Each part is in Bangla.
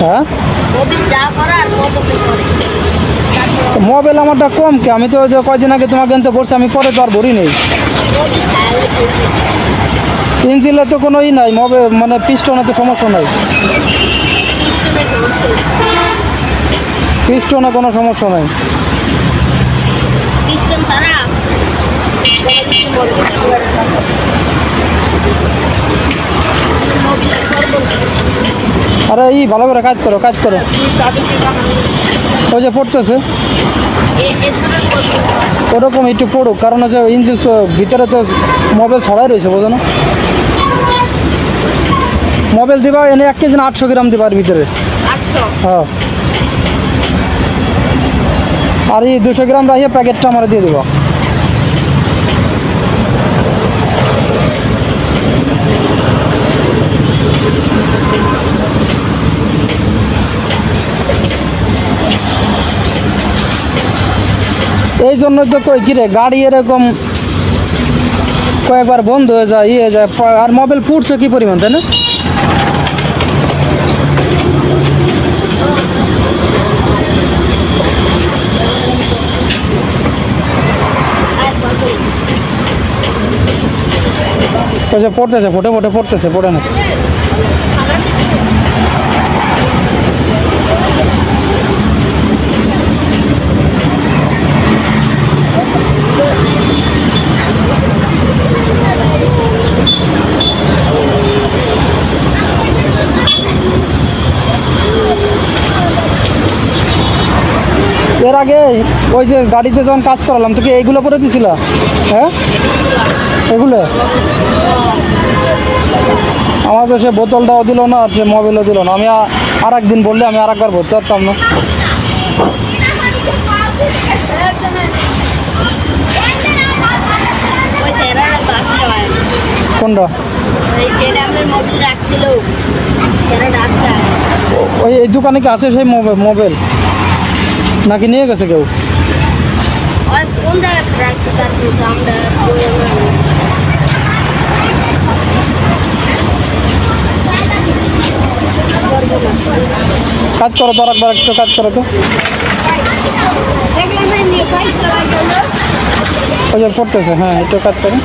হ্যাঁ মোবিল যা করার কত করে মোবাইল আমারটা কম কে আমি তো ওই যে কয়দিন আগে তোমাকে আনতে বলছি আমি পরে তো আর ভরি নেই মোবিল খায় ইঞ্জিলে তো কোনো ই নাই মোবাইল মানে পিস্টনে তো সমস্যা নাই পিস্টনে কোনো সমস্যা নাই পিস্টন ছাড়া আরে ই ভালো করে কাজ করো ওই যে পড়তেছে ওরকম একটু পড়ুক কারণ হচ্ছে ইঞ্জিন ভিতরে তো মোবাইল ছড়াই রয়েছে বোঝো না মোবাইল দিবা এনে 1 কেজি 800 গ্রাম দিবা এর ভিতরে হ্যাঁ আর এই 200 গ্রাম রাখিয়ে প্যাকেটটা আমার দিয়ে দেবো এই জন্য তো কই কিরে গাড়ি এরকম কয়েকবার বন্ধ হয়ে যায় ইয়ে যায় আর মোবাইল পুড়ছে কি পরিমাণ তাই না পড়তেছে ফোটে পড়তেছে পড়ে না এর আগে ওই যে গাড়িতে যখন কাজ করালাম তো কি এইগুলো পরে দিছিল হ্যাঁ এগুলো আমার তো সে বোতলটাও দিল না আর সে মোবাইলও দিল না আমি আর একদিন বললে আমি আর একবার ভরতে পারতাম না কোনটা ওই এই দোকানে কি আছে সেই মোবাইল নাকি নিয়ে গেছে কেউ কোন জায়গায় রাখছে তার দামটা কাজ করো তো আর একবার একটু কাজ করো তো ওই যে পড়তেছে হ্যাঁ একটু কাজ করো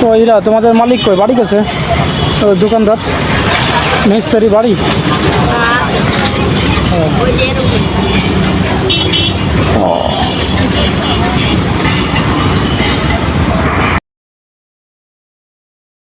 তো এরা তোমাদের মালিক কই বাড়ি গেছে দোকানদার মিস্ত্রি বাড়ি ওই যে